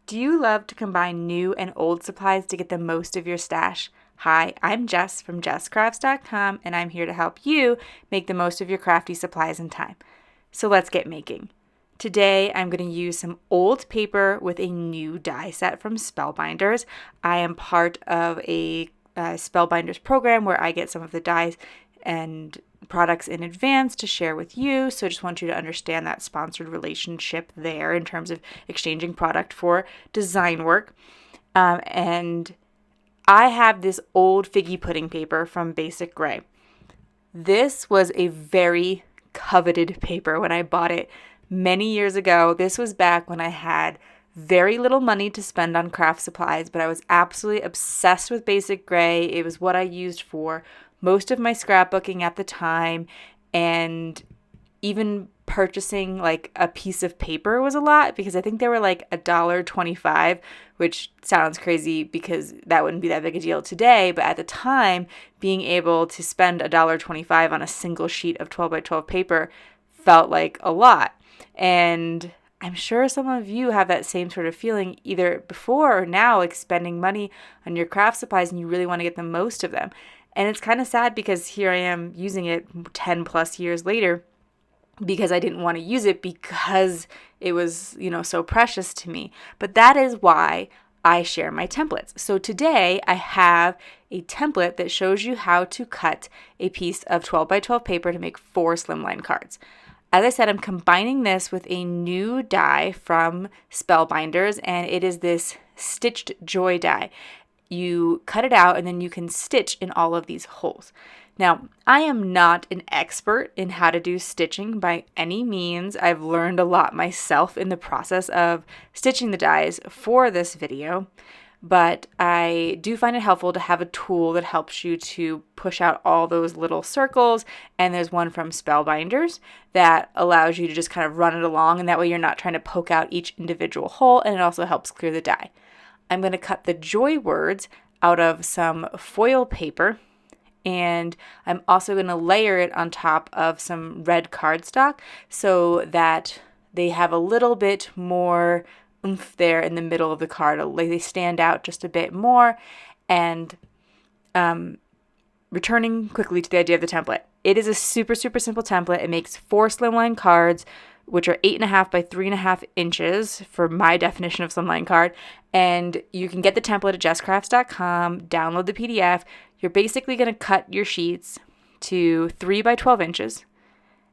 Do you love to combine new and old supplies to get the most of your stash? Hi, I'm Jess from JessCrafts.com, and I'm here to help you make the most of your crafty supplies and time. So let's get making. Today, I'm going to use some old paper with a new die set from Spellbinders. I am part of a Spellbinders program where I get some of the dies and products in advance to share with you. So I just want you to understand that sponsored relationship there in terms of exchanging product for design work. And I have this old figgy pudding paper from Basic Gray. This was a very coveted paper when I bought it many years ago. This was back when I had very little money to spend on craft supplies, but I was absolutely obsessed with Basic Gray. It was what I used for most of my scrapbooking at the time, and even purchasing like a piece of paper was a lot because I think they were like $1.25, which sounds crazy because that wouldn't be that big a deal today, but at the time, being able to spend $1.25 on a single sheet of 12 by 12 paper felt like a lot. And I'm sure some of you have that same sort of feeling either before or now, like spending money on your craft supplies and you really want to get the most of them. And it's kind of sad because here I am using it 10 plus years later because I didn't want to use it because it was, so precious to me. But that is why I share my templates. So today I have a template that shows you how to cut a piece of 12 by 12 paper to make 4 slimline cards. As I said, I'm combining this with a new die from Spellbinders, and it is this Stitched Joy die. You cut it out and then you can stitch in all of these holes. Now, I am not an expert in how to do stitching by any means. I've learned a lot myself in the process of stitching the dies for this video, but I do find it helpful to have a tool that helps you to push out all those little circles, and there's one from Spellbinders that allows you to just kind of run it along, and that way you're not trying to poke out each individual hole, and it also helps clear the die. I'm going to cut the joy words out of some foil paper, and I'm also going to layer it on top of some red cardstock so that they have a little bit more oomph there in the middle of the card. They stand out just a bit more. And returning quickly to the idea of the template. It is a super, super simple template. It makes 4 slimline cards, which are 8.5 by 3.5 inches for my definition of slimline card. And you can get the template at jesscrafts.com, download the PDF. You're basically going to cut your sheets to 3 by 12 inches,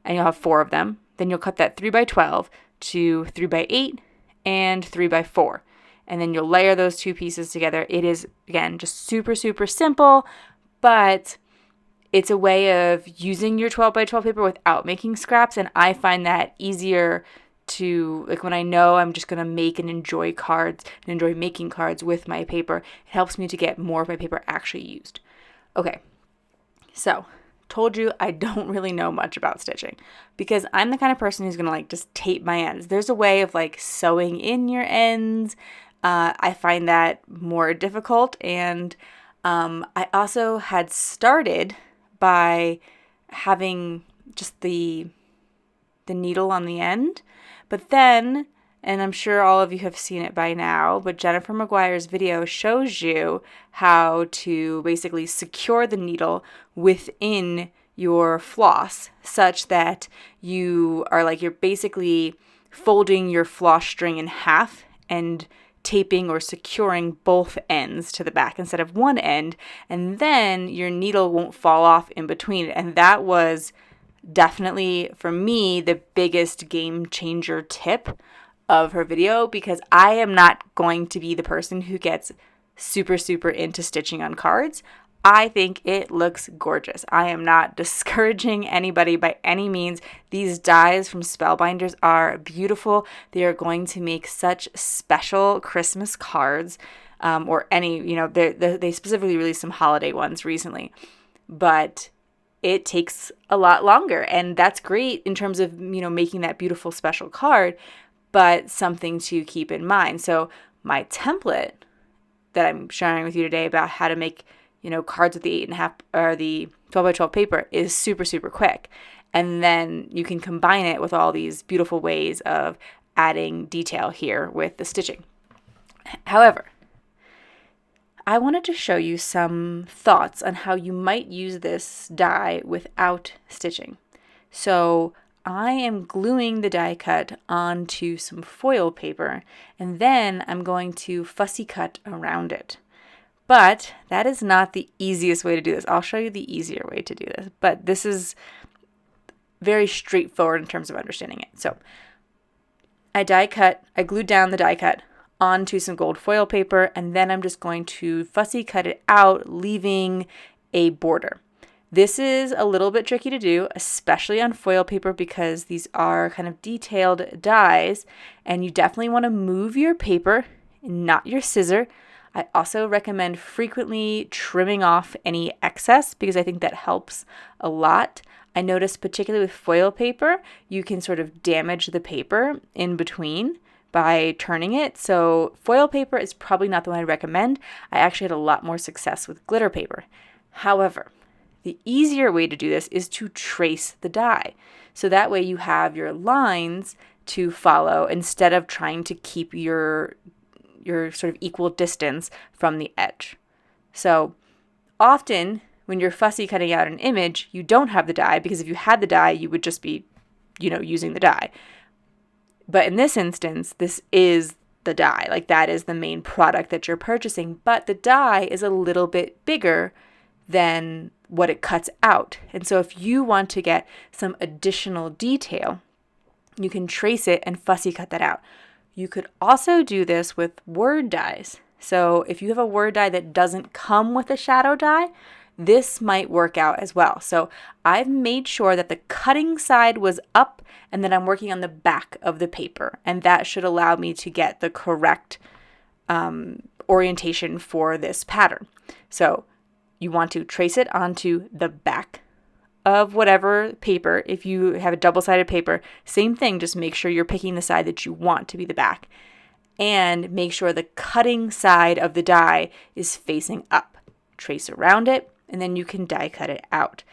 and you'll have 4 of them. Then you'll cut that 3 by 12 to 3 by 8 and 3 by 4. And then you'll layer those 2 pieces together. It is, again, just super, super simple, but it's a way of using your 12 by 12 paper without making scraps, and I find that easier to, like when I know I'm just going to make and enjoy cards and enjoy making cards with my paper, it helps me to get more of my paper actually used. Okay, so told you I don't really know much about stitching because I'm the kind of person who's going to just tape my ends. There's a way of sewing in your ends. I find that more difficult, and I also had started by having just the needle on the end. But then, and I'm sure all of you have seen it by now, but Jennifer McGuire's video shows you how to basically secure the needle within your floss such that you are you're basically folding your floss string in half and taping or securing both ends to the back instead of one end, and then your needle won't fall off in between. And that was definitely, for me, the biggest game changer tip of her video, because I am not going to be the person who gets super, super into stitching on cards. I think it looks gorgeous. I am not discouraging anybody by any means. These dies from Spellbinders are beautiful. They are going to make such special Christmas cards, or any, they specifically released some holiday ones recently, but it takes a lot longer, and that's great in terms of, making that beautiful special card, but something to keep in mind. So my template that I'm sharing with you today about how to make cards with the 8.5 or the 12 by 12 paper is super, super quick. And then you can combine it with all these beautiful ways of adding detail here with the stitching. However, I wanted to show you some thoughts on how you might use this die without stitching. So I am gluing the die cut onto some foil paper, and then I'm going to fussy cut around it. But that is not the easiest way to do this. I'll show you the easier way to do this, but this is very straightforward in terms of understanding it. So I glued down the die cut onto some gold foil paper, and then I'm just going to fussy cut it out, leaving a border. This is a little bit tricky to do, especially on foil paper, because these are kind of detailed dies, and you definitely want to move your paper, not your scissor. I also recommend frequently trimming off any excess because I think that helps a lot. I noticed particularly with foil paper, you can sort of damage the paper in between by turning it. So foil paper is probably not the one I recommend. I actually had a lot more success with glitter paper. However, the easier way to do this is to trace the die. So that way you have your lines to follow instead of trying to keep your sort of equal distance from the edge. So often when you're fussy cutting out an image, you don't have the die, because if you had the die, you would just be, using the die. But in this instance, this is the die. Like, that is the main product that you're purchasing, but the die is a little bit bigger than what it cuts out. And so if you want to get some additional detail, you can trace it and fussy cut that out. You could also do this with word dies. So if you have a word die that doesn't come with a shadow die, this might work out as well. So I've made sure that the cutting side was up and then I'm working on the back of the paper. And that should allow me to get the correct orientation for this pattern. So you want to trace it onto the back of whatever paper. If you have a double-sided paper, same thing, just make sure you're picking the side that you want to be the back. And make sure the cutting side of the die is facing up. Trace around it, and then you can die cut it out.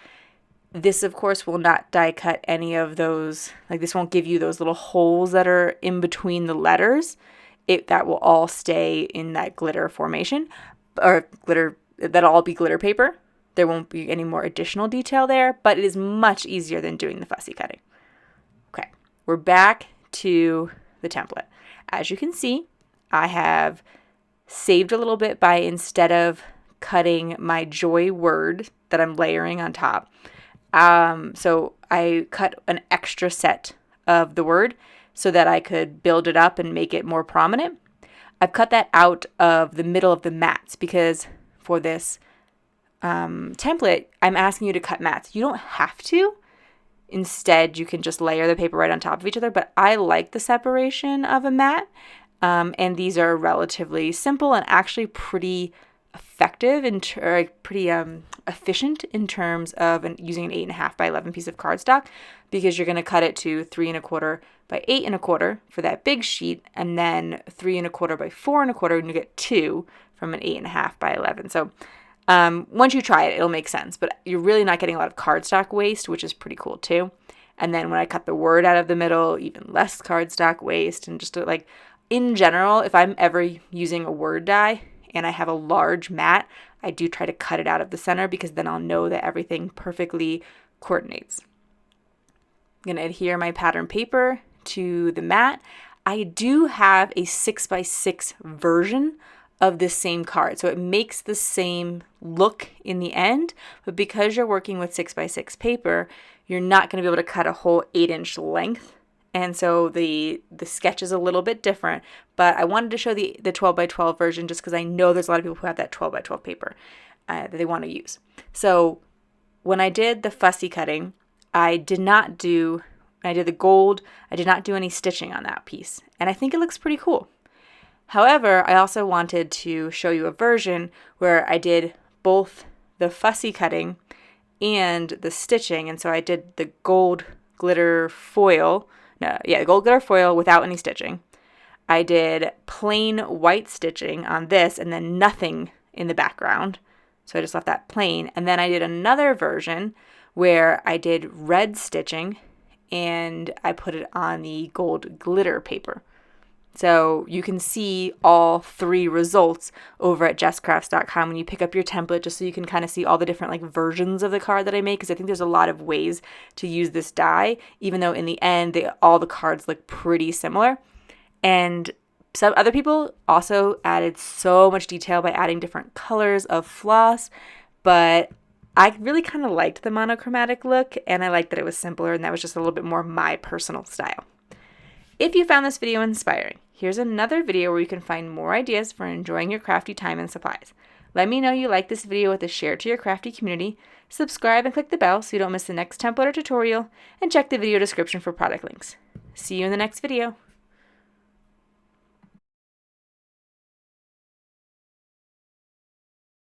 This, of course, will not die cut any of those, like this won't give you those little holes that are in between the letters. That will all stay in that glitter formation, or glitter, that'll all be glitter paper. There won't be any more additional detail there, but it is much easier than doing the fussy cutting. Okay, we're back to the template. As you can see, I have saved a little bit by, instead of cutting my joy word that I'm layering on top, so I cut an extra set of the word so that I could build it up and make it more prominent. I've cut that out of the middle of the mats because for this template, I'm asking you to cut mats. You don't have to. Instead, you can just layer the paper right on top of each other, but I like the separation of a mat, and these are relatively simple and actually pretty effective and pretty efficient in terms of using an 8.5 by 11 piece of cardstock, because you're going to cut it to 3 1/4 by 8 1/4 for that big sheet, and then 3 1/4 by 4 1/4, and you get 2 from an 8.5 by 11. So once you try it, it'll make sense, but you're really not getting a lot of cardstock waste, which is pretty cool too. And then when I cut the word out of the middle, even less cardstock waste. And just like in general, if I'm ever using a word die and I have a large mat, I do try to cut it out of the center, because then I'll know that everything perfectly coordinates. I'm going to adhere my pattern paper to the mat. I do have a 6x6 version of this same card, so it makes the same look in the end, but because you're working with 6x6 paper, you're not going to be able to cut a whole 8-inch length, and so the sketch is a little bit different. But I wanted to show the 12x12 version just because I know there's a lot of people who have that 12x12 paper that they want to use. So when I did the fussy cutting, I did the gold, I did not do any stitching on that piece, and I think it looks pretty cool. However, I also wanted to show you a version where I did both the fussy cutting and the stitching. And so I did the gold glitter foil, gold glitter foil without any stitching. I did plain white stitching on this and then nothing in the background. So I just left that plain. And then I did another version where I did red stitching and I put it on the gold glitter paper. So you can see all 3 results over at jesscrafts.com when you pick up your template, just so you can kind of see all the different like versions of the card that I make, because I think there's a lot of ways to use this die, even though in the end all the cards look pretty similar. And some other people also added so much detail by adding different colors of floss, but I really kind of liked the monochromatic look, and I liked that it was simpler, and that was just a little bit more my personal style. If you found this video inspiring, here's another video where you can find more ideas for enjoying your crafty time and supplies. Let me know you like this video with a share to your crafty community, subscribe and click the bell so you don't miss the next template or tutorial, and check the video description for product links. See you in the next video.